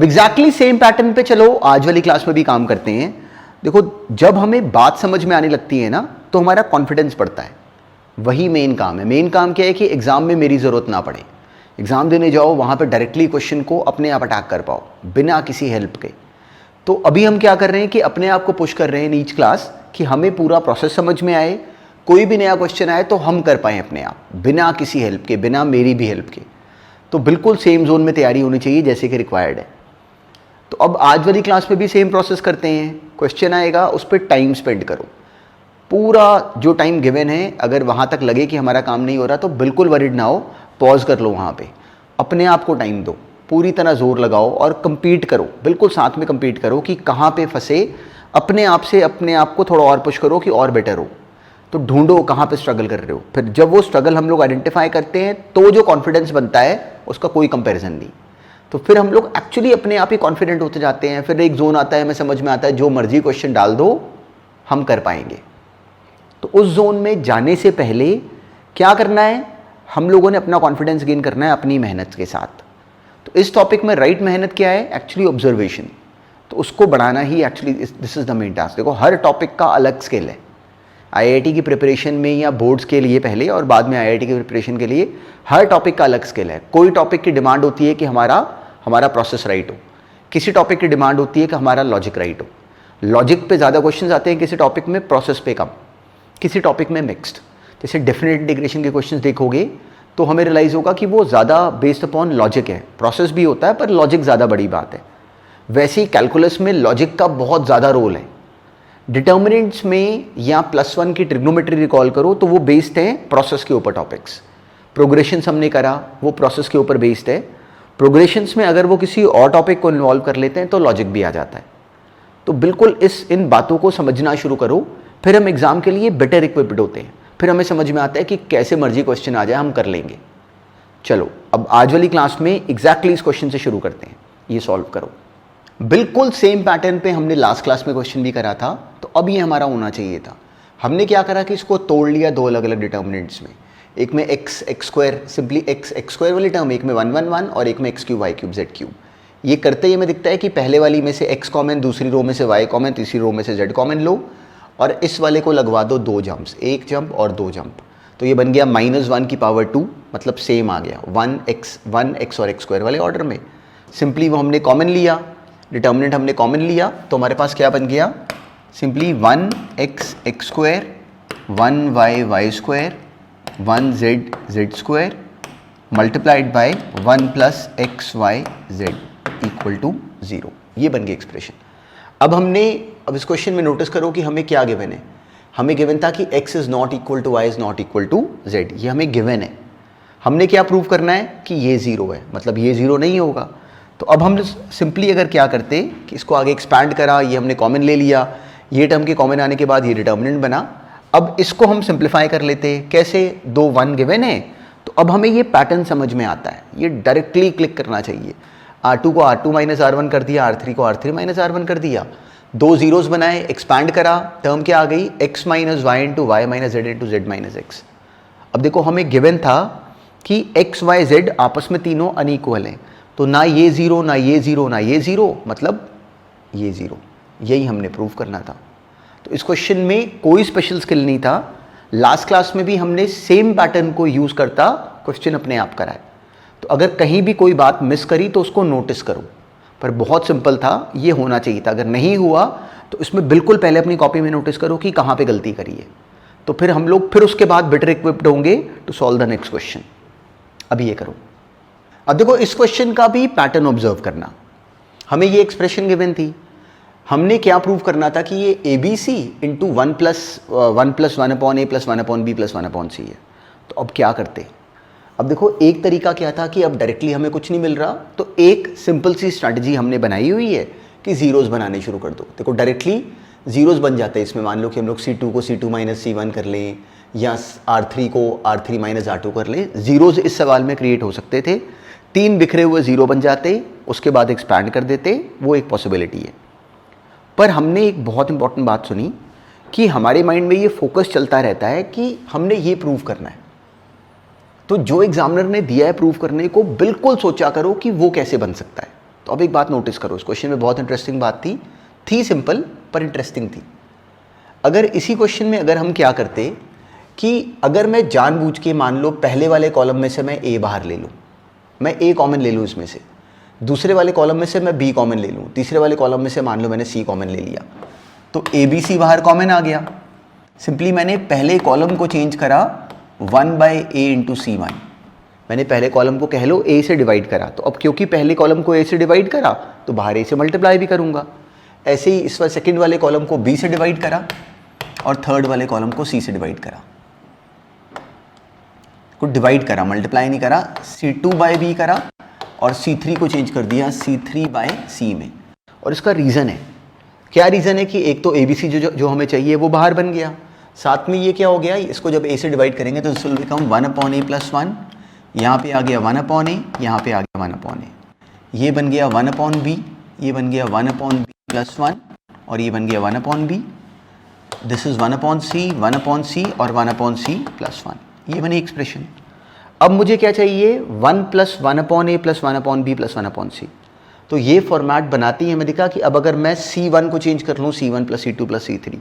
अब exactly same pattern पे चलो आज वाली क्लास में भी काम करते हैं। देखो, जब हमें बात समझ में आने लगती है ना तो हमारा कॉन्फिडेंस बढ़ता है। वही मेन काम है। मेन काम क्या है कि एग्जाम में मेरी ज़रूरत ना पड़े, एग्जाम देने जाओ वहाँ पे डायरेक्टली क्वेश्चन को अपने आप अटैक कर पाओ बिना किसी हेल्प के। तो अभी हम क्या कर रहे हैं कि अपने आप को पुश कर रहे हैं ईच क्लास कि हमें पूरा प्रोसेस समझ में आए, कोई भी नया क्वेश्चन आए तो हम कर पाएँ अपने आप बिना किसी हेल्प के, बिना मेरी भी हेल्प के। तो बिल्कुल सेम जोन में तैयारी होनी चाहिए जैसे कि रिक्वायर्ड है। तो अब आज वाली क्लास में भी सेम प्रोसेस करते हैं। क्वेश्चन आएगा, उस पर टाइम स्पेंड करो, पूरा जो टाइम गिवन है। अगर वहाँ तक लगे कि हमारा काम नहीं हो रहा तो बिल्कुल वरिड ना हो, पॉज कर लो वहाँ पे, अपने आप को टाइम दो, पूरी तरह जोर लगाओ और compete करो, बिल्कुल साथ में compete करो कि कहाँ पे फंसे, अपने आप से अपने आप को थोड़ा और पुश करो कि और बेटर हो। तो ढूंढो कहाँ पे स्ट्रगल कर रहे हो। फिर जब वो स्ट्रगल हम लोग आइडेंटिफाई करते हैं तो जो कॉन्फिडेंस बनता है उसका कोई कंपैरिजन नहीं। तो फिर हम लोग एक्चुअली अपने आप ही कॉन्फिडेंट होते जाते हैं। फिर एक जोन आता है, हमें समझ में आता है जो मर्जी क्वेश्चन डाल दो हम कर पाएंगे। तो उस जोन में जाने से पहले क्या करना है, हम लोगों ने अपना कॉन्फिडेंस गेन करना है अपनी मेहनत के साथ। तो इस टॉपिक में राइट मेहनत क्या है, एक्चुअली ऑब्जर्वेशन। तो उसको बढ़ाना ही actually this is the main task. देखो, हर टॉपिक का अलग स्किल है। आईआईटी की प्रिपरेशन में या बोर्ड्स के लिए पहले और बाद में आईआईटी की प्रिपरेशन के लिए हर टॉपिक का अलग स्किल है। कोई टॉपिक की डिमांड होती है कि हमारा प्रोसेस राइट हो, किसी टॉपिक की डिमांड होती है कि हमारा लॉजिक राइट हो। लॉजिक पे ज़्यादा क्वेश्चन आते हैं किसी टॉपिक में, प्रोसेस पे कम, किसी टॉपिक में मिक्स्ड। जैसे डेफिनेट इंटीग्रेशन के क्वेश्चंस देखोगे तो हमें रियलाइज़ होगा कि वो ज़्यादा बेस्ड अपॉन लॉजिक है। प्रोसेस भी होता है पर लॉजिक ज़्यादा बड़ी बात है। वैसे ही कैलकुलस में लॉजिक का बहुत ज़्यादा रोल है। डिटर्मिनेंट्स में या +1 की ट्रिग्नोमेट्री रिकॉल करो तो वो बेस्ड है प्रोसेस के ऊपर टॉपिक्स। प्रोग्रेशंस हमने करा, वो प्रोसेस के ऊपर बेस्ड है। प्रोग्रेशंस में अगर वो किसी और टॉपिक को इन्वॉल्व कर लेते हैं तो लॉजिक भी आ जाता है। तो बिल्कुल इन बातों को समझना शुरू करो, फिर हम एग्ज़ाम के लिए बेटर इक्विप्ड होते हैं। फिर हमें समझ में आता है कि कैसे मर्जी क्वेश्चन आ जाए हम कर लेंगे। चलो, अब आज वाली क्लास में एग्जैक्टली इस क्वेश्चन से शुरू करते हैं। ये सॉल्व करो। बिल्कुल सेम पैटर्न पे हमने लास्ट क्लास में क्वेश्चन भी करा था, तो अब ये हमारा होना चाहिए था। हमने क्या करा कि इसको तोड़ लिया दो अलग अलग डिटर्मिनेंट्स में। एक में x square, simply x square वाली टर्म, एक में 1 1 1 और एक में x cube y cube z cube. ये करते ही हमें दिखता है कि पहले वाली में से x कॉमन, दूसरी रो में से y कॉमन, तीसरी रो में से z कॉमन लो और इस वाले को लगवा दो दो जंप्स, एक जंप और दो जंप। तो ये बन गया -1 की पावर 2, मतलब सेम आ गया 1x और x स्क्वायर वाले ऑर्डर में। सिंपली वो हमने कॉमन लिया, डिटर्मिनेंट हमने कॉमन लिया, तो हमारे पास क्या बन गया, simply 1x square, 1y square, 1z square multiplied by 1 + xyz equal to 0। ये बन गई एक्सप्रेशन। अब इस क्वेश्चन में नोटिस करो कि हमें क्या गिवन है। हमें गिवन था कि x is not equal to y is not equal to z। ये हमें गिवन है। हमने क्या प्रूव करना है कि ये 0 है, मतलब ये 0 नहीं होगा। तो अब हम सिंपली अगर क्या करते कि इसको आगे एक्सपैंड करा, ये हमने कॉमन ले लिया, ये टर्म के कॉमन आने के बाद ये डिटर्मिनेंट बना। अब इसको हम सिंप्लीफाई कर लेते, कैसे, 2 1 गिवन है तो अब हमें ये पैटर्न समझ में आता है। ये डायरेक्टली क्लिक करना चाहिए। R2 को R2 - R1 कर दिया, R3 को R3 - R1 कर दिया, दो जीरोस बनाए, एक्सपैंड करा, टर्म क्या आ गई, x - y × y - z × z - x। अब देखो, हमें गिवन था कि x y z आपस में तीनों अनइक्वल हैं, तो ना ये 0 ना ये 0 ना ये 0, मतलब ये 0। यही हमने प्रूव करना था। तो इस क्वेश्चन में कोई स्पेशल स्किल नहीं था। लास्ट क्लास में भी हमने सेम पैटर्न को यूज करता क्वेश्चन अपने आप कराए। तो अगर कहीं भी कोई बात मिस करी तो उसको नोटिस करो, पर बहुत सिंपल था, ये होना चाहिए था। अगर नहीं हुआ तो इसमें बिल्कुल पहले अपनी कॉपी में नोटिस करो कि कहाँ पे गलती करी है। तो फिर हम लोग फिर उसके बाद बेटर इक्विप्ड होंगे to solve the next question. अब ये करो। अब देखो, इस क्वेश्चन का भी पैटर्न ऑब्जर्व करना। हमें ये एक्सप्रेशन गिवन थी, हमने क्या प्रूव करना था कि ये ABC into 1 + 1 + 1/a + 1/b + 1/c है। तो अब क्या करते, अब देखो, एक तरीका क्या था कि अब डायरेक्टली हमें कुछ नहीं मिल रहा, तो एक सिंपल सी स्ट्रैटेजी हमने बनाई हुई है कि जीरोस बनाने शुरू कर दो। देखो, डायरेक्टली जीरोस बन जाते हैं इसमें। मान लो कि हम लोग C2 को C2 - C1 कर लें या R3 को R3 - R2 कर लें। जीरोस इस सवाल में क्रिएट हो सकते थे, 3 बिखरे हुए जीरो बन जाते, उसके बाद एक्सपैंड कर देते, वो एक पॉसिबिलिटी है। पर हमने एक बहुत इंपॉर्टेंट बात सुनी कि हमारे माइंड में ये फोकस चलता रहता है कि हमने ये प्रूव करना है। तो जो एग्जामिनर ने दिया है प्रूव करने को, बिल्कुल सोचा करो कि वो कैसे बन सकता है। तो अब एक बात नोटिस करो, इस क्वेश्चन में बहुत इंटरेस्टिंग बात थी सिंपल पर इंटरेस्टिंग थी। अगर इसी क्वेश्चन में अगर हम क्या करते कि अगर मैं जानबूझ के मान लो पहले वाले कॉलम में से मैं ए बाहर ले लूँ, मैं ए कॉमन ले लूँ इसमें से, दूसरे वाले कॉलम में से मैं बी कॉमन ले लूँ, तीसरे वाले कॉलम में से मान लो मैंने सी कॉमन ले लिया, तो ए बी सी बाहर कॉमन आ गया। सिंपली मैंने पहले कॉलम को चेंज करा 1/a इंटू सी वन, मैंने पहले कॉलम को कह लो a से डिवाइड करा, तो अब क्योंकि पहले कॉलम को a से डिवाइड करा तो बाहर a से मल्टीप्लाई भी करूंगा। ऐसे ही इस बार सेकंड वाले कॉलम को b से डिवाइड करा और थर्ड वाले कॉलम को c से डिवाइड करा, कुछ डिवाइड करा, मल्टीप्लाई नहीं करा, c2/b करा और c3 को चेंज कर दिया c3/c में। और इसका रीज़न है, क्या रीज़न है कि एक तो ABC जो हमें चाहिए वो बाहर बन गया, साथ में ये क्या हो गया, इसको जब a से डिवाइड करेंगे तो दिस विल बिकम 1/a + 1, यहाँ पे आ गया 1/a, यहाँ पे आ गया 1/a, ये बन गया 1/b, ये बन गया 1/b + 1 और ये बन गया 1/b, this is 1/c, 1/c और 1/c + 1, ये बनी एक्सप्रेशन। अब मुझे क्या चाहिए, 1 + 1/a + 1/b + 1/c। तो ये फॉर्मेट बनाती है, हमें दिखा कि अब अगर मैं C1 को चेंज कर लूँ C1 + C2 + C3,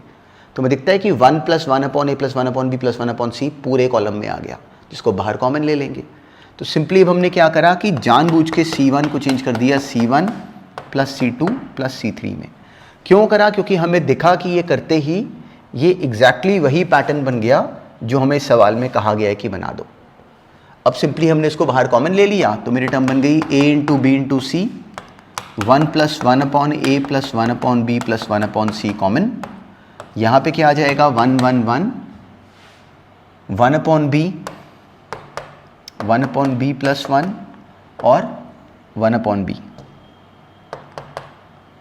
तो मैं दिखता है कि 1 + 1/a + 1/b + 1/c पूरे कॉलम में आ गया, जिसको बाहर कॉमन ले लेंगे। तो सिंपली अब हमने क्या करा कि जानबूझ के C1 को चेंज कर दिया C1 + C2 + C3 में। क्यों करा, क्योंकि हमें दिखा कि ये करते ही ये एग्जैक्टली वही पैटर्न बन गया जो हमें सवाल में कहा गया है कि बना दो। अब सिंपली हमने इसको बाहर कॉमन ले लिया, तो मेरी टर्म बन गई a × b × c, 1 + 1/a + 1/b + 1/c common. यहाँ पे क्या आ जाएगा, 1 1 1, 1/b, 1/b + 1 और 1/b,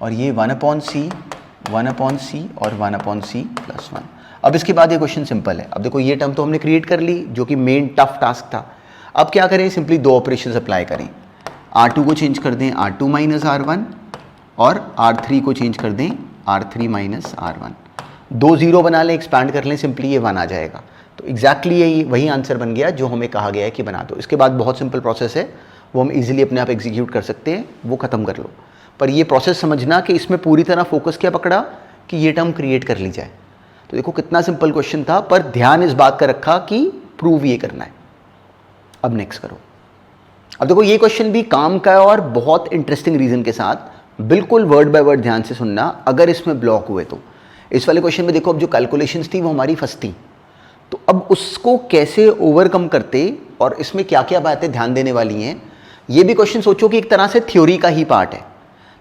और ये 1/c, 1/c और 1/c + 1। अब इसके बाद ये क्वेश्चन सिंपल है। अब देखो ये टर्म तो हमने क्रिएट कर ली, जो कि मेन टफ टास्क था। अब क्या करें, सिंपली दो ऑपरेशंस अप्लाई करें, R2 को चेंज कर दें R2 - R1 और R3 को चेंज कर दें R3 - R1। दो जीरो बना लें, एक्सपैंड कर लें, सिंपली ये 1 आ जाएगा। तो एग्जैक्टली यही वही आंसर बन गया जो हमें कहा गया है कि बना दो। इसके बाद बहुत सिंपल प्रोसेस है, वो हम इजीली अपने आप एग्जीक्यूट कर सकते हैं, वो ख़त्म कर लो। पर ये प्रोसेस समझना कि इसमें पूरी तरह फोकस क्या पकड़ा कि ये टर्म क्रिएट कर ली जाए। तो देखो कितना सिंपल क्वेश्चन था, पर ध्यान इस बात का रखा कि प्रूव ये करना है। अब नेक्स्ट करो। अब देखो ये क्वेश्चन भी काम का है और बहुत इंटरेस्टिंग रीजन के साथ, बिल्कुल वर्ड बाय वर्ड ध्यान से सुनना अगर इसमें ब्लॉक हुए तो। इस वाले क्वेश्चन में देखो अब जो कैलकुलेशंस थी वो हमारी फंसती, तो अब उसको कैसे ओवरकम करते और इसमें क्या क्या बातें ध्यान देने वाली हैं, ये भी क्वेश्चन सोचो कि एक तरह से थ्योरी का ही पार्ट है।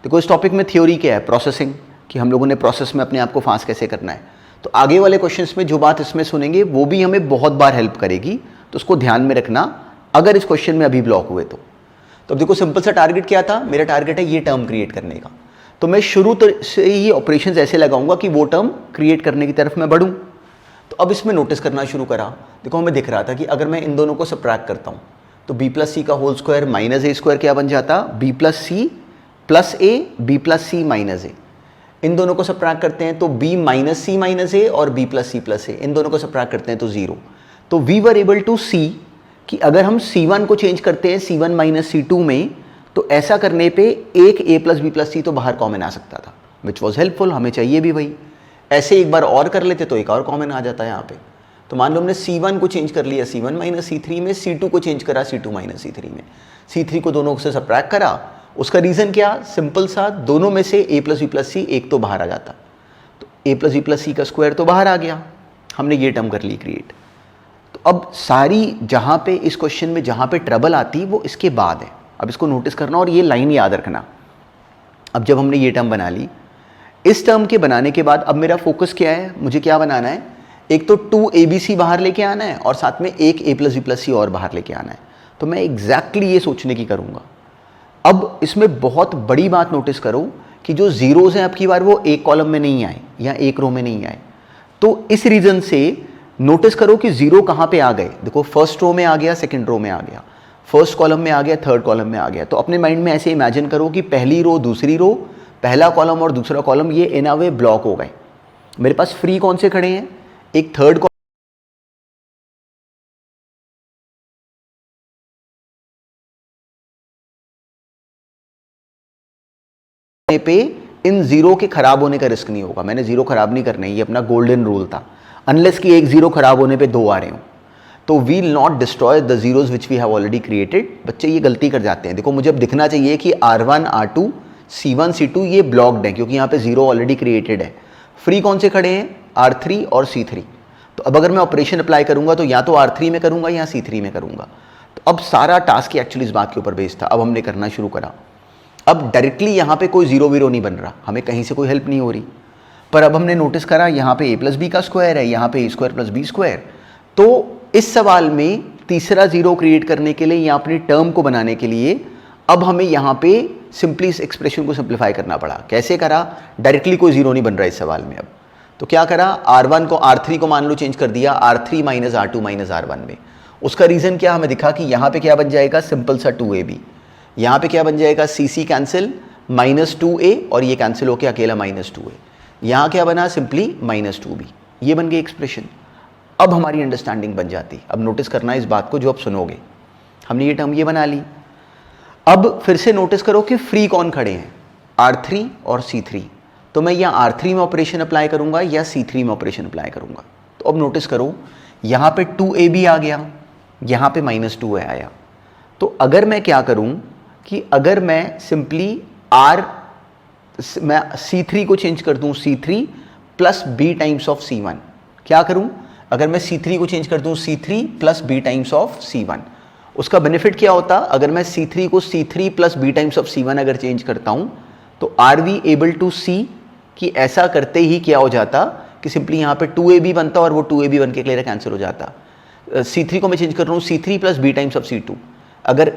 देखो इस टॉपिक में थ्योरी क्या है, प्रोसेसिंग, कि हम लोगों ने प्रोसेस में अपने आप को फास्ट कैसे करना है। तो आगे वाले क्वेश्चंस में जो बात इसमें सुनेंगे वो भी हमें बहुत बार हेल्प करेगी, तो उसको ध्यान में रखना अगर इस क्वेश्चन में अभी ब्लॉक हुए तो। अब देखो सिंपल सा टारगेट क्या था, मेरा टारगेट है ये टर्म क्रिएट करने का, तो मैं शुरू से ही ऑपरेशंस ऐसे लगाऊंगा कि वो टर्म क्रिएट करने की तरफ मैं बढ़ूं। तो अब इसमें नोटिस करना शुरू करा, देखो हमें दिख रहा था कि अगर मैं इन दोनों को सबट्रैक्ट करता हूं तो b + c का whole square minus a square क्या बन जाता, b + c + a, b + c - a। इन दोनों को सबट्रैक्ट करते हैं तो b - c - a और b + c + a, इन दोनों को सबट्रैक्ट करते हैं तो 0। तो वी वर एबल टू सी कि अगर हम C1 को चेंज करते हैं C1 - C2 में, तो ऐसा करने पे एक a + b + c तो बाहर कॉमन आ सकता था, विच वॉज हेल्पफुल, हमें चाहिए भी वही। ऐसे एक बार और कर लेते तो एक और कॉमन आ जाता है यहाँ पे। तो मान लो हमने C1 को चेंज कर लिया C1 - C3 में, C2 को चेंज करा C2 - C3 में, C3 को दोनों से सबट्रैक्ट करा। उसका रीज़न क्या, सिंपल सा, दोनों में से a + b + c एक तो बाहर आ जाता, तो a + b + c का स्क्वायर तो बाहर आ गया, हमने ये टर्म कर ली क्रिएट। तो अब सारी जहाँ पे इस क्वेश्चन में जहाँ पे ट्रबल आती वो इसके बाद है, अब इसको नोटिस करना और ये लाइन याद रखना। अब जब हमने ये टर्म बना ली, इस टर्म के बनाने के बाद अब मेरा फोकस क्या है, मुझे क्या बनाना है, एक तो 2abc बाहर लेके आना है और साथ में एक a + b + c और बाहर लेके आना है। तो मैं एग्जैक्टली ये सोचने की करूँगा। अब इसमें बहुत बड़ी बात नोटिस करो कि जो जीरोज़ हैं अब की बार वो एक कॉलम में नहीं आए या एक रो में नहीं आए। तो इस रीज़न से नोटिस करो कि जीरो कहाँ पे आ गए, देखो फर्स्ट रो में आ गया, सेकंड रो में आ गया, फर्स्ट कॉलम में आ गया, थर्ड कॉलम में आ गया। तो अपने माइंड में ऐसे इमेजिन करो कि पहली रो, दूसरी रो, पहला कॉलम और दूसरा कॉलम ये इन अ वे ब्लॉक हो गए। मेरे पास फ्री कौन से खड़े हैं, एक थर्ड पे इन जीरो के खराब होने का रिस्क नहीं होगा। मैंने जीरो खराब नहीं करने, ये अपना गोल्डन रूल था, अनलेस कि एक जीरो खराब होने पे दो आ रहे हो। तो we will not destroy the zeroes which we have already created. बच्चे ये गलती कर जाते हैं। देखो मुझे अब दिखना चाहिए कि R1 R2 C1 C2 ये ब्लॉक्ड है, क्योंकि यहाँ पे जीरो ऑलरेडी क्रिएटेड है। फ्री कौन से खड़े हैं? R3 और C3। तो अब अगर मैं ऑपरेशन अप्लाई करूंगा तो या तो R3 में करूंगा या C3 में करूंगा। तो अब सारा टास्क एक्चुअली इस बात के ऊपर बेस्ड था। अब हमने करना शुरू करा। अब डायरेक्टली यहाँ पे कोई जीरो वीरो नहीं बन रहा, हमें कहीं से कोई हेल्प नहीं हो रही। पर अब हमने नोटिस करा यहाँ पे a प्लस बी का स्क्वायर है, यहाँ पे a square plus B square. तो इस सवाल में तीसरा जीरो क्रिएट करने के लिए या अपनी टर्म को बनाने के लिए अब हमें यहाँ पे सिंपली इस एक्सप्रेशन को सिंप्लीफाई करना पड़ा। कैसे करा? डायरेक्टली कोई जीरो नहीं बन रहा इस सवाल में। अब तो क्या करा? R1 को R3 को मान लो चेंज कर दिया R3 minus R2 minus R1 में। उसका रीज़न क्या? हमें दिखा कि यहाँ पे क्या बन जाएगा? सिंपल सा 2ab। यहाँ पे क्या बन जाएगा? CC कैंसिल -2a और ये कैंसिल होकर अकेला -2a। यहाँ क्या बना? Simply -2b। ये बन गई एक्सप्रेशन। अब हमारी अंडरस्टैंडिंग बन जाती। अब नोटिस करना इस बात को जो आप सुनोगे। हमने ये टर्म ये बना ली। अब फिर से नोटिस करो कि फ्री कौन खड़े हैं? R3 और C3। तो मैं यहाँ R3 में ऑपरेशन अप्लाई करूँगा या C3 में ऑपरेशन अप्लाई करूँगा। तो अब नोटिस करो यहाँ पे 2ab आ गया, यहाँ पे -2a आया। तो अगर मैं क्या करूँ कि अगर मैं सिंपली मैं C3 को चेंज कर दूँ C3 plus b times of C1। क्या करूँ? अगर मैं C3 को चेंज कर दूँ C3 plus b times of C1, उसका बेनिफिट क्या होता? अगर मैं C3 को C3 plus b times of C1 अगर चेंज करता हूँ तो आर वी एबल टू सी कि ऐसा करते ही क्या हो जाता कि सिंपली यहाँ पे 2ab बनता और वो 2ab बन के क्लियर कैंसिल हो जाता। C3 को मैं चेंज कर रहा हूँ C3 plus b times of C2। अगर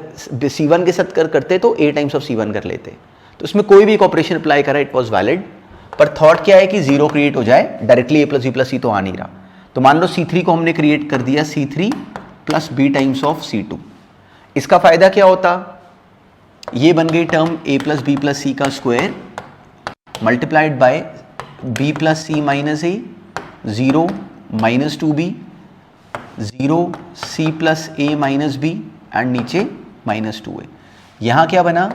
C1 के साथ करते तो a टाइम्स ऑफ C1 कर लेते। तो इसमें कोई भी एक ऑपरेशन अप्लाई करा, इट वॉज वैलिड। पर थॉट क्या है कि जीरो क्रिएट हो जाए, directly a plus b plus c तो आ नहीं रहा। तो मान लो C3 को हमने क्रिएट कर दिया C3 plus b times of C2। इसका फायदा क्या होता? ये बन गई term a plus B plus C का square multiplied by b plus C minus A, 0 minus 2b, 0 c plus A minus B and नीचे -2a। यहाँ क्या बना?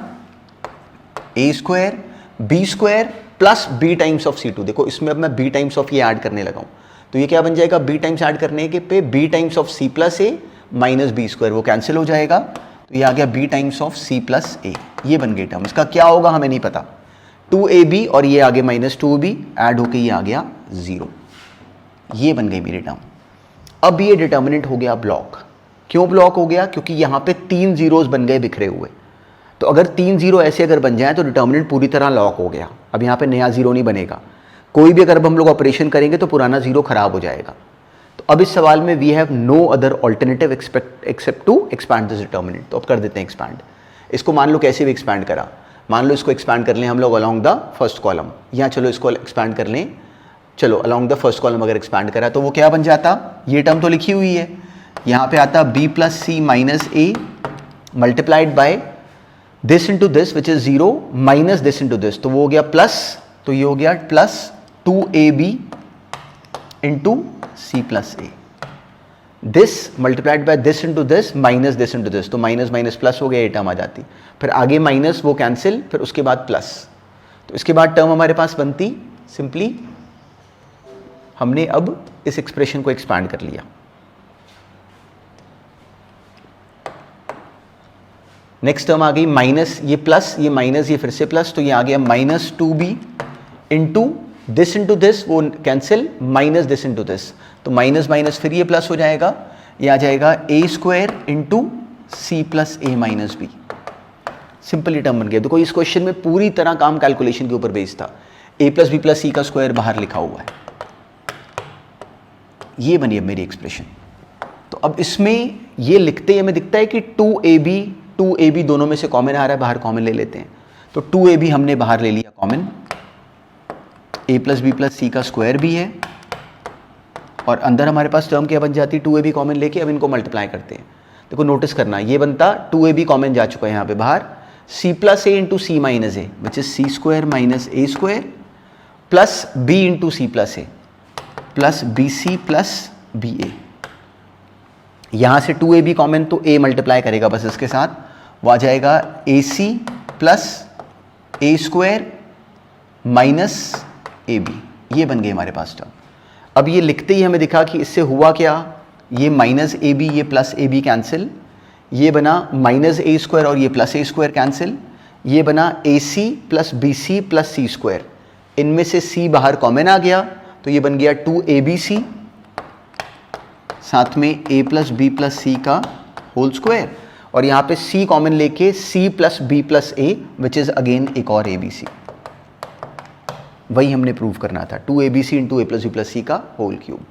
a square b square plus b times of C2। देखो इसमें अब मैं b times of ये ऐड करने लगा हूँ। तो ये क्या बन जाएगा? b टाइम्स ऐड करने के पे b times of c plus A minus B square, वो कैंसिल हो जाएगा। तो ये आ गया b times of c plus A. ये बन गई टर्म। इसका क्या होगा हमें नहीं पता। 2ab और ये आगे -2b ऐड होके ये आ गया 0। ये बन गई मेरी टर्म। अब ये डिटर्मिनेंट हो गया ब्लॉक। क्यों ब्लॉक हो गया? क्योंकि यहाँ पे 3 जीरोस बन गए बिखरे हुए। तो अगर 3 जीरो ऐसे अगर बन जाए तो डिटर्मिनेंट पूरी तरह लॉक हो गया। अब यहाँ पे नया जीरो नहीं बनेगा। कोई भी अगर हम लोग ऑपरेशन करेंगे तो पुराना जीरो खराब हो जाएगा। तो अब इस सवाल में we have no other alternative except to expand this determinant. तो अब कर देते हैं एक्सपैंड। इसको मान लो कैसे भी एक्सपैंड करा। मान लो इसको एक्सपैंड कर लें हम लोग अलॉन्ग द फर्स्ट कॉलम, या चलो इसको एक्सपैंड कर लें, चलो अलॉन्ग द फर्स्ट कॉलम अगर एक्सपैंड करा तो वो क्या बन जाता? ये टर्म तो लिखी हुई है, यहाँ पे आता b plus C minus A multiplied by this into this which is 0 minus this into this, तो वो हो गया प्लस, तो ये हो गया plus 2ab into C plus A. This multiplied by this into this minus this into this, तो minus minus plus हो गया, ये टर्म आ जाती। फिर आगे माइनस वो कैंसिल, फिर उसके बाद प्लस। तो इसके बाद टर्म हमारे पास बनती सिंपली, हमने अब इस एक्सप्रेशन को एक्सपैंड कर लिया। नेक्स्ट टर्म आ गई माइनस, ये प्लस, ये माइनस, ये फिर से प्लस, तो ये आ गया -2b into this into this, वो cancel, minus this into this, तो माइनस माइनस फिर ये प्लस हो जाएगा, ये आ जाएगा a square into C plus A minus B. Simple ये टर्म बन गया। देखो इस क्वेश्चन में पूरी तरह काम कैलकुलेशन के ऊपर बेस्ड था। a plus B plus C का स्क्वायर बाहर लिखा हुआ है। ये बनी अब मेरी एक्सप्रेशन। तो अब इसमें ये लिखते ही हमें दिखता है कि 2ab दोनों में से कॉमन आ रहा है, बाहर कॉमन ले लेते हैं। तो 2ab हमने बाहर ले लिया common, a plus B plus C का स्क्वायर भी है, और अंदर हमारे पास टर्म क्या बन जाती है? 2ab कॉमन लेके अब इनको मल्टीप्लाई करते हैं। देखो नोटिस करना, ये बनता 2ab कॉमन जा चुका है यहाँ पे बाहर, c plus A into C minus A which is C square minus A square plus b into C plus A plus B C plus B A. यहाँ से 2ab कॉमन, तो a मल्टीप्लाई करेगा बस इसके साथ, वो आ जाएगा ac plus A square minus A B, ये बन गई हमारे पास टर्म। अब ये लिखते ही हमें दिखा कि इससे हुआ क्या, ये माइनस ए बी, ये प्लस ए बी कैंसिल, ये बना माइनस ए स्क्वायर और ये प्लस ए स्क्वायर कैंसिल, ये बना A C plus B C plus C square, इनमें से सी बाहर कॉमन आ गया तो ये बन गया 2abc, साथ में a plus B plus C का होल स्क्वायर, और यहाँ पे c कॉमन लेके c plus B plus A which is again एक और abc। वही हमने प्रूव करना था, 2abc into a plus B plus C का होल क्यूब।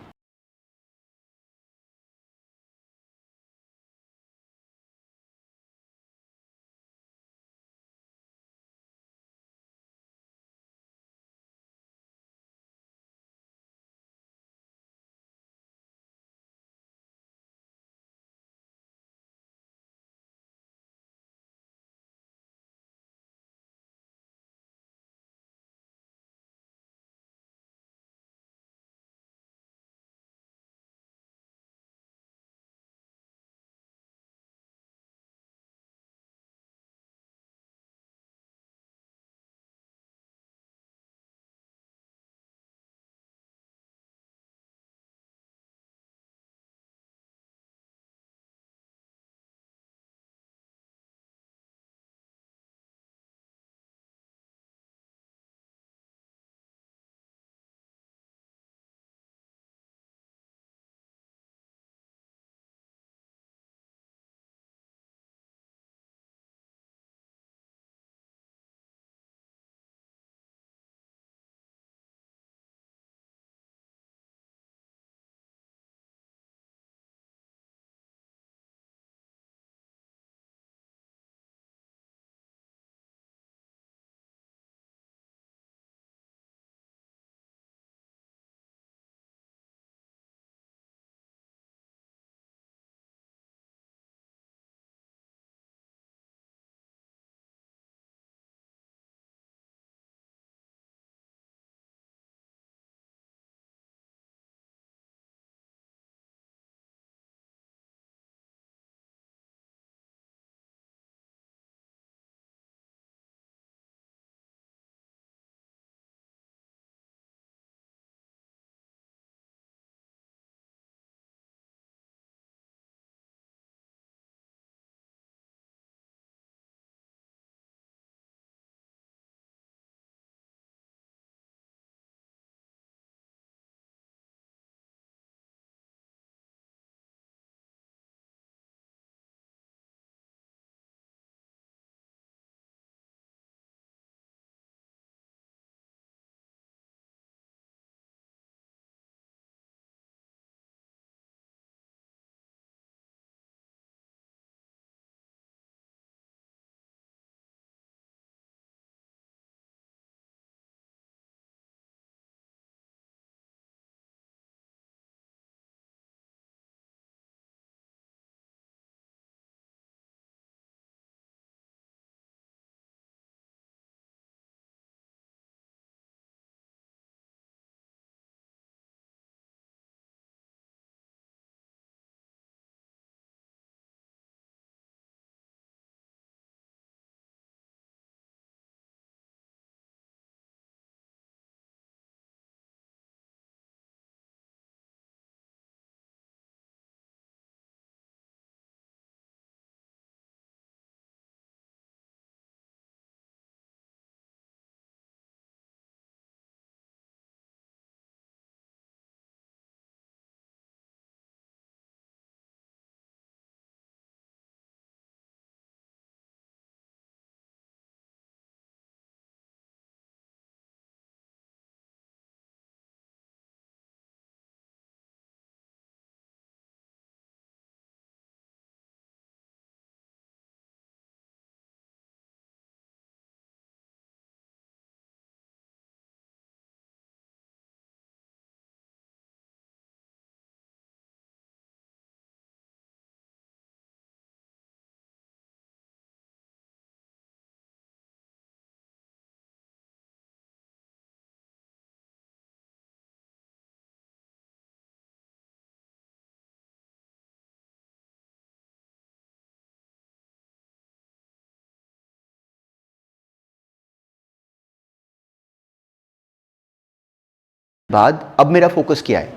बाद अब मेरा फोकस क्या है,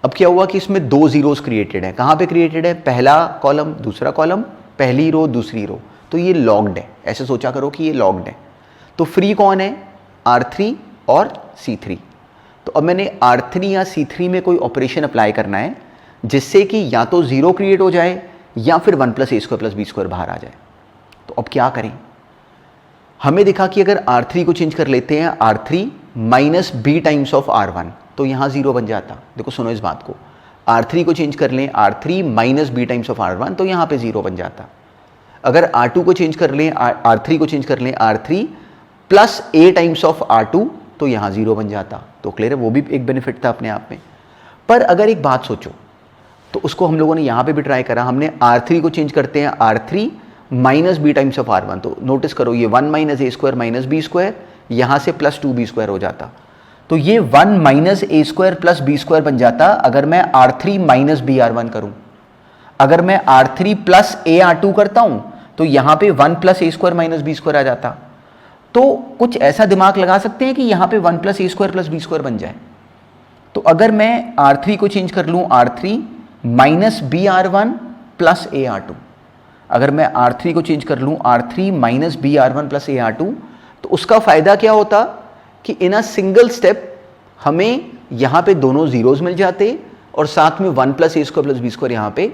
अब क्या हुआ कि इसमें दो जीरोस क्रिएटेड है। कहाँ पे क्रिएटेड है, पहला कॉलम दूसरा कॉलम, पहली रो दूसरी रो, तो ये लॉग्ड है। ऐसे सोचा करो कि ये लॉग्ड है। तो फ्री कौन है, R3 और C3। तो अब मैंने R3 या C3 में कोई ऑपरेशन अप्लाई करना है जिससे कि या तो जीरो क्रिएट हो जाए या फिर 1 + a² + b² बाहर आ जाए। तो अब क्या करें, हमें दिखा कि अगर R3 को चेंज कर लेते हैं R3 minus b times of R1 तो यहाँ जीरो बन जाता। देखो सुनो इस बात को, R3 को चेंज कर लें R3 minus b times of R1 तो यहाँ पे जीरो बन जाता। अगर R2 को चेंज कर लें R3 को चेंज कर लें R3 plus a times of R2 तो यहाँ जीरो बन जाता। तो क्लियर है, वो भी एक बेनिफिट था अपने आप में। पर अगर एक बात सोचो तो उसको हम लोगों ने यहाँ पे भी ट्राई करा। हमने R3 को चेंज करते हैं R3 minus b times of R1, तो नोटिस करो ये 1 - a² - b², यहाँ से प्लस 2b² हो जाता। तो ये 1 - a² + b² बन जाता अगर मैं R3 माइनस br1 करूं। अगर मैं R3 प्लस ar2 करता हूं तो यहां पे 1 + a² - b² आ जाता। तो कुछ ऐसा दिमाग लगा सकते हैं कि यहां पे 1 + a² + b² बन जाए। तो अगर मैं R3 को चेंज कर लूं R3 minus br1 plus ar2, अगर मैं R3 को चेंज कर लूं R3 minus br1 plus ar2 तो उसका फायदा क्या होता कि इन अ सिंगल स्टेप हमें यहाँ पे दोनों जीरोज मिल जाते और साथ में 1 + a² + b² यहाँ पे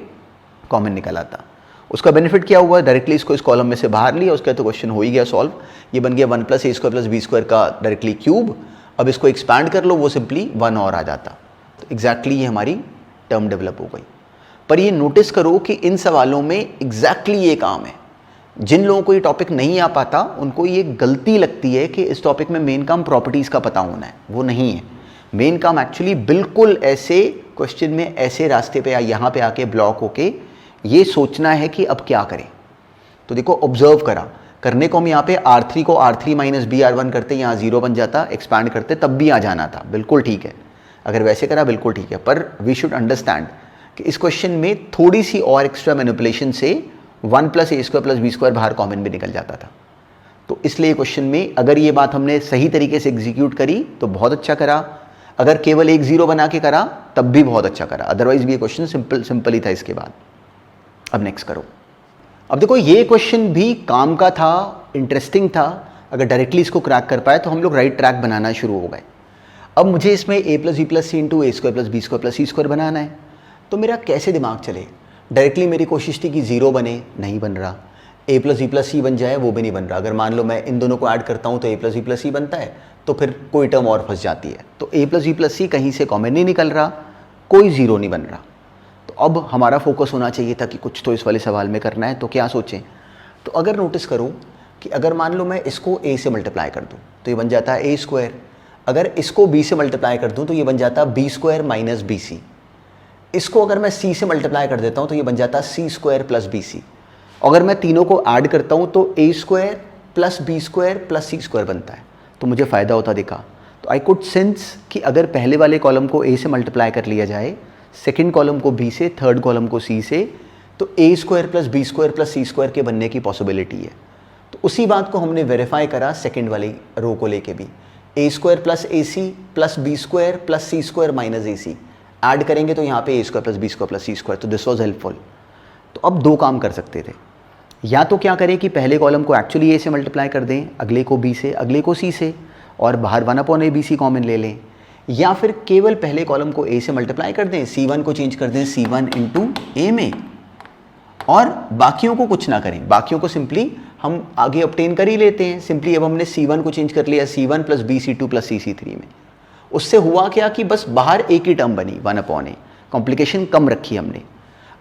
कॉमन निकल आता। उसका बेनिफिट क्या हुआ, डायरेक्टली इसको इस कॉलम में से बाहर लिया, उसका तो क्वेश्चन हो ही गया सॉल्व। ये बन गया 1 + a² + b² का डायरेक्टली क्यूब। अब इसको एक्सपैंड कर लो, वो सिंपली 1 और आ जाता। तो एग्जैक्टली ये हमारी टर्म डेवलप हो गई। पर ये नोटिस करो कि इन सवालों में एग्जैक्टली ये काम है। जिन लोगों को ये टॉपिक नहीं आ पाता उनको ये गलती लगती है कि इस टॉपिक में मेन काम प्रॉपर्टीज़ का पता होना है, वो नहीं है। मेन काम एक्चुअली बिल्कुल ऐसे क्वेश्चन में ऐसे रास्ते पे या यहाँ पे आके ब्लॉक होके ये सोचना है कि अब क्या करें। तो देखो ऑब्जर्व करा, करने को हम यहाँ पे R3 को R3 माइनस br1 करते, यहाँ जीरो बन जाता, एक्सपैंड करते तब भी आ जाना था, बिल्कुल ठीक है। अगर वैसे करा बिल्कुल ठीक है, पर वी शुड अंडरस्टैंड कि इस क्वेश्चन में थोड़ी सी और एक्स्ट्रा मैनिपुलेशन से 1 + a² + b² बाहर कॉमन भी निकल जाता था। तो इसलिए क्वेश्चन में अगर ये बात हमने सही तरीके से एग्जीक्यूट करी तो बहुत अच्छा करा, अगर केवल एक जीरो बना के करा तब भी बहुत अच्छा करा, अदरवाइज भी ये क्वेश्चन सिंपल ही था इसके बाद। अब नेक्स्ट करो। अब देखो ये क्वेश्चन भी काम का था, इंटरेस्टिंग था। अगर डायरेक्टली इसको क्रैक कर पाए तो हम लोग राइट ट्रैक बनाना शुरू हो गए। अब मुझे इसमें a + b + c × a² + b² + c² बनाना है। तो मेरा कैसे दिमाग चले, डायरेक्टली मेरी कोशिश थी कि जीरो बने, नहीं बन रहा। a + b + c बन जाए, वो भी नहीं बन रहा। अगर मान लो मैं इन दोनों को ऐड करता हूँ तो a + b + c बनता है, तो फिर कोई टर्म और फंस जाती है। तो a + b + c कहीं से कॉमन नहीं निकल रहा, कोई जीरो नहीं बन रहा। तो अब हमारा फोकस होना चाहिए था कि कुछ तो इस वाले सवाल में करना है। तो क्या सोचें, तो अगर नोटिस करो कि अगर मान लो मैं इसको a से मल्टीप्लाई कर दूँ तो ये बन जाता है a²। अगर इसको b से मल्टीप्लाई कर दूँ तो ये बन जाता है b² - bc। इसको अगर मैं c से मल्टीप्लाई कर देता हूँ तो ये बन जाता c² + bc। अगर मैं तीनों को ऐड करता हूँ तो a² + b² + c² बनता है। तो मुझे फ़ायदा होता दिखा। तो आई कुड सेंस कि अगर पहले वाले कॉलम को a से मल्टीप्लाई कर लिया जाए, सेकेंड कॉलम को b से, थर्ड कॉलम को c से, तो a² + b² + c² के बनने की पॉसिबिलिटी है। तो उसी बात को हमने वेरीफाई करा सेकेंड वाली रो को लेके भी। a² + ac + b² + c² - ac add करेंगे तो यहाँ पे a² + b² + c²। तो दिस वॉज हेल्पफुल। तो अब दो काम कर सकते थे, या तो क्या करें कि पहले कॉलम को एक्चुअली a से मल्टीप्लाई कर दें, अगले को b से, अगले को c से, और बाहर 1/abc कॉमन ले लें, या फिर केवल पहले कॉलम को a से मल्टीप्लाई कर दें, c1 को चेंज कर दें c1 × a में, और बाकियों को कुछ ना करें। बाकियों को सिंपली हम आगे ऑब्टेन कर ही लेते हैं। सिंपली अब हमने c1 को चेंज कर लिया c1 + bc2 + cc3 में। उससे हुआ क्या कि बस बाहर एक ही टर्म बनी 1/a, कॉम्प्लिकेशन कम रखी हमने।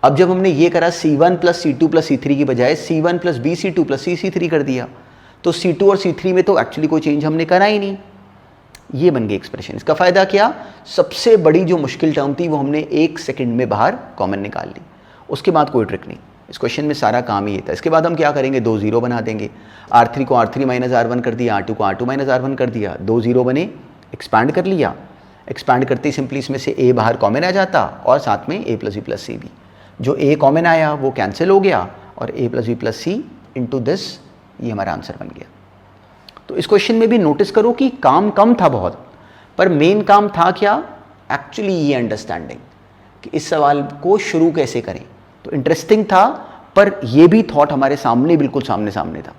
अब जब हमने ये करा c1 + c2 + c3 की बजाय c1 + bc2 + cc3 कर दिया, तो c2 और c3 में तो एक्चुअली कोई चेंज हमने करा ही नहीं। ये बन गई एक्सप्रेशन। इसका फ़ायदा क्या, सबसे बड़ी जो मुश्किल टर्म थी वो हमने 1 सेकंड में बाहर कॉमन निकाल ली। उसके बाद कोई ट्रिक नहीं, इस क्वेश्चन में सारा काम ही था। इसके बाद हम क्या करेंगे, 2 जीरो बना देंगे। R3 को R3 - R1 कर दिया, R2 को R2 - R1 कर दिया, 2 जीरो बने, एक्सपैंड कर लिया। एक्सपैंड करते ही सिंपली इसमें से a बाहर कॉमन आ जाता और साथ में a + b + c भी। जो a कॉमन आया वो कैंसिल हो गया और a + b + c × दिस, ये हमारा आंसर बन गया। तो इस क्वेश्चन में भी नोटिस करो कि काम कम था बहुत, पर मेन काम था क्या, एक्चुअली ये अंडरस्टैंडिंग कि इस सवाल को शुरू कैसे करें। तो इंटरेस्टिंग था, पर ये भी थॉट हमारे सामने, बिल्कुल सामने सामने था।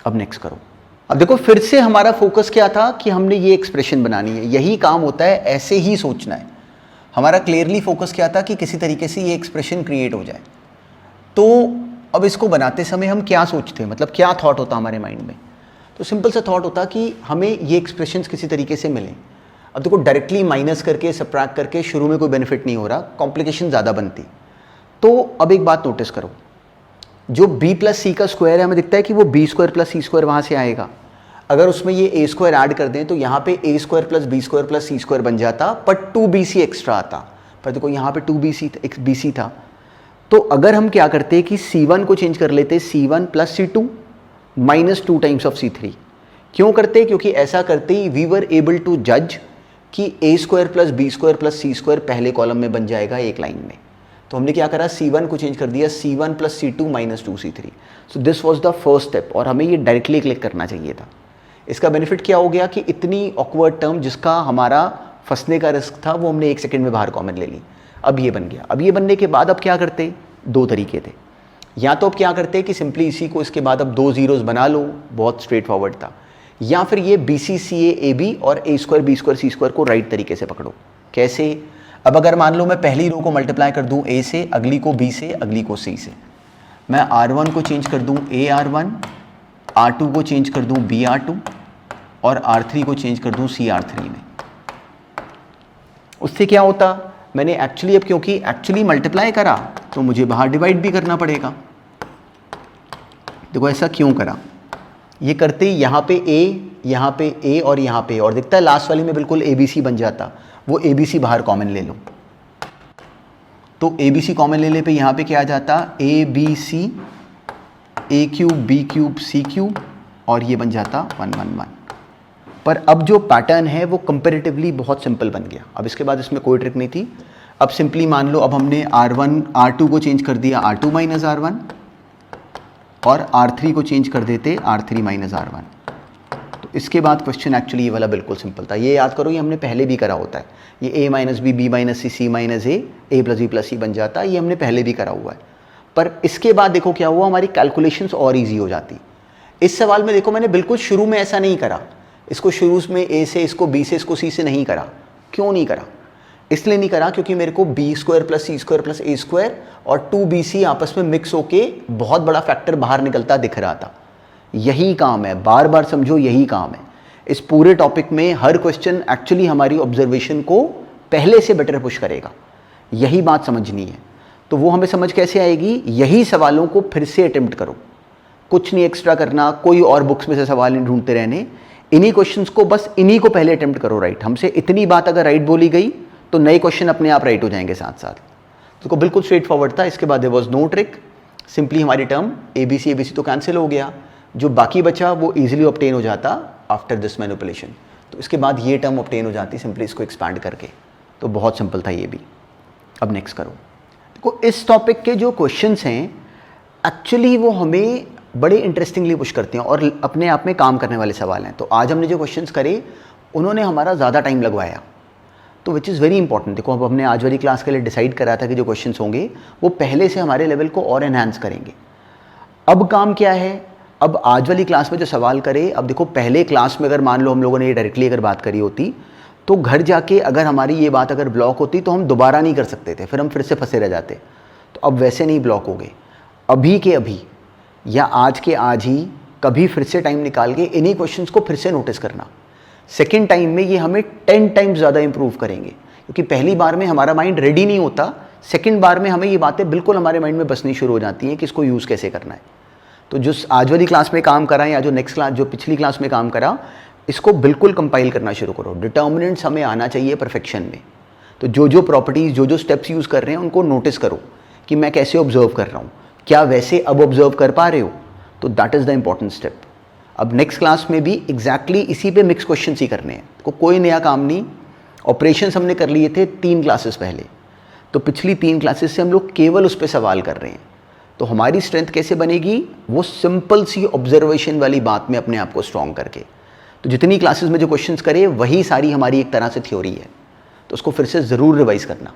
अब नेक्स्ट करो। अब देखो फिर से हमारा फोकस क्या था कि हमने ये एक्सप्रेशन बनानी है, यही काम होता है, ऐसे ही सोचना है। हमारा क्लियरली फोकस क्या था कि किसी तरीके से ये एक्सप्रेशन क्रिएट हो जाए। तो अब इसको बनाते समय हम क्या सोचते हैं, मतलब क्या थॉट होता हमारे माइंड में। तो सिंपल सा थॉट होता कि हमें ये एक्सप्रेशंस किसी तरीके से मिलें। अब देखो डायरेक्टली माइनस करके सब्ट्रैक्ट करके शुरू में कोई बेनिफिट नहीं हो रहा, कॉम्प्लिकेशन ज़्यादा बनती। तो अब एक बात नोटिस करो, जो b प्लस सी का स्क्वायर है हमें दिखता है कि वो b square plus C square वहाँ से आएगा। अगर उसमें ये a स्क्वायर ऐड कर दें तो यहाँ पे a square plus b square plus C square बन जाता, पर 2bc एक्स्ट्रा आता। पर देखो यहाँ पे 2bc था। तो अगर हम क्या करते कि c1 को चेंज कर लेते c1 plus c2 minus 2 times of c3। क्यों करते, क्योंकि ऐसा करते ही वी वर एबल टू जज कि a square plus b square plus C square पहले कॉलम में बन जाएगा एक लाइन में। तो हमने क्या करा, c1 को चेंज कर दिया c1 plus c2 minus 2c3। So this was the first step, और हमें ये डायरेक्टली क्लिक करना चाहिए था। इसका बेनिफिट क्या हो गया कि इतनी ऑकवर्ड टर्म जिसका हमारा फंसने का रिस्क था वो हमने 1 सेकेंड में बाहर कॉमन ले ली। अब ये बन गया। अब ये बनने के बाद अब क्या करते, 2 तरीके थे। या तो अब क्या करते कि सिंपली इसी को इसके बाद अब 2 जीरोस बना लो, बहुत स्ट्रेट फॉरवर्ड था। या फिर ये BCCA और a square b square c square को राइट तरीके से पकड़ो। कैसे, अब अगर मान लो मैं पहली रो को मल्टीप्लाई कर दूं a से, अगली को b से, अगली को c से, मैं R1 को चेंज कर दूं AR1, R2 को चेंज कर दूं BR2 और R3 को चेंज कर दूं CR3 में। उससे क्या होता, मैंने एक्चुअली अब क्योंकि एक्चुअली मल्टीप्लाई करा तो मुझे बाहर डिवाइड भी करना पड़ेगा। देखो ऐसा क्यों करा, ये करते ही यहाँ पे A और यहाँ पे, और दिखता है लास्ट वाली में बिल्कुल ABC बन जाता। वो ABC बाहर कॉमन ले लो, तो ABC कॉमन ले ले पे यहाँ पे क्या आ जाता, ABC A cube B cube C cube, और ये बन जाता 1 1 1। पर अब जो पैटर्न है वो कंपैरेटिवली बहुत सिंपल बन गया। अब इसके बाद इसमें कोई ट्रिक नहीं थी। अब सिंपली मान लो अब हमने R2 को चेंज कर दिया R2 माइनस R1, और R3 को चेंज कर देते R3 माइनस R1। तो इसके बाद क्वेश्चन एक्चुअली ये वाला बिल्कुल सिंपल था। ये याद करो, ये हमने पहले भी करा होता है। ये a minus B, B minus C, C minus A plus B plus C बन जाता है। ये हमने पहले भी करा हुआ है। पर इसके बाद देखो क्या हुआ, हमारी कैलकुलेशंस और ईजी हो जाती। इस सवाल में देखो मैंने बिल्कुल शुरू में ऐसा नहीं करा, इसको शुरू में a से, इसको b से, इसको c से नहीं करा। क्यों नहीं करा, इसलिए नहीं करा क्योंकि मेरे को b square plus C square plus a square और 2bc आपस में मिक्स होके बहुत बड़ा फैक्टर बाहर निकलता दिख रहा था। यही काम है, बार बार समझो, यही काम है। इस पूरे टॉपिक में हर क्वेश्चन एक्चुअली हमारी ऑब्जर्वेशन को पहले से बेटर पुश करेगा, यही बात समझनी है। तो वो हमें समझ कैसे आएगी, यही सवालों को फिर से अटेम्प्ट करो, कुछ नहीं एक्स्ट्रा करना, कोई और बुक्स में से सवाल नहीं ढूंढते रहने, इन्हीं क्वेश्चंस को बस इन्हीं को पहले अटेम्प्ट करो राइट। हमसे इतनी बात अगर राइट बोली गई तो नए क्वेश्चन अपने आप राइट हो जाएंगे साथ साथ। तो बिल्कुल स्ट्रेट फॉरवर्ड था। इसके बाद there was no trick, simply हमारी टर्म ABC तो कैंसिल हो गया, जो बाकी बचा वो इजीली ऑब्टेन हो जाता आफ्टर दिस मैनिपुलेशन। तो इसके बाद ये टर्म ऑब्टेन हो जाती सिंपली इसको एक्सपैंड करके। तो बहुत सिंपल था ये भी। अब नेक्स्ट करो। देखो इस टॉपिक के जो क्वेश्चंस हैं एक्चुअली वो हमें बड़े इंटरेस्टिंगली पुश करते हैं और अपने आप में काम करने वाले सवाल हैं। तो आज हमने जो क्वेश्चंस करे उन्होंने हमारा ज़्यादा टाइम लगवाया, तो विच इज़ वेरी इंपॉर्टेंट। देखो अब हमने आज वाली क्लास के लिए डिसाइड करा था कि जो क्वेश्चंस होंगे वो पहले से हमारे लेवल को और एनहांस करेंगे। अब काम क्या है, अब आज वाली क्लास में जो सवाल करे, अब देखो पहले क्लास में अगर मान लो हम लोगों ने ये डायरेक्टली अगर बात करी होती तो घर जाके अगर हमारी ये बात अगर ब्लॉक होती तो हम दोबारा नहीं कर सकते थे, फिर हम फिर से फंसे रह जाते। तो अब वैसे नहीं ब्लॉक हो गए, अभी के अभी या आज के आज ही कभी फिर से टाइम निकाल के इन्हीं क्वेश्चंस को फिर से नोटिस करना। सेकेंड टाइम में ये हमें 10 टाइम्स ज़्यादा इंप्रूव करेंगे, क्योंकि पहली बार में हमारा माइंड रेडी नहीं होता, सेकेंड बार में हमें ये बातें बिल्कुल हमारे माइंड में बसनी शुरू हो जाती हैं कि इसको यूज़ कैसे करना है। तो जो आज वाली क्लास में काम करा या जो नेक्स्ट क्लास जो पिछली क्लास में काम करा, इसको बिल्कुल कंपाइल करना शुरू करो। डिटर्मिनेंट्स हमें आना चाहिए परफेक्शन में। तो जो जो प्रॉपर्टीज़ जो जो स्टेप्स यूज़ कर रहे हैं उनको नोटिस करो कि मैं कैसे ऑब्जर्व कर रहा हूँ, क्या वैसे अब ऑब्जर्व कर पा रहे हो। तो that is the important step. अब नेक्स्ट क्लास में भी एग्जैक्टली इसी पे मिक्स क्वेश्चंस ही करने हैं, कोई नया काम नहीं। ऑपरेशंस हमने कर लिए थे 3 क्लासेस पहले, तो पिछली 3 क्लासेस से हम लोग केवल उस पर सवाल कर रहे हैं। तो हमारी स्ट्रेंथ कैसे बनेगी, वो सिंपल सी ऑब्जर्वेशन वाली बात में अपने आप को स्ट्रॉन्ग करके। तो जितनी क्लासेस में जो क्वेश्चंस करे वही सारी हमारी एक तरह से थ्योरी है, तो उसको फिर से ज़रूर रिवाइज़ करना।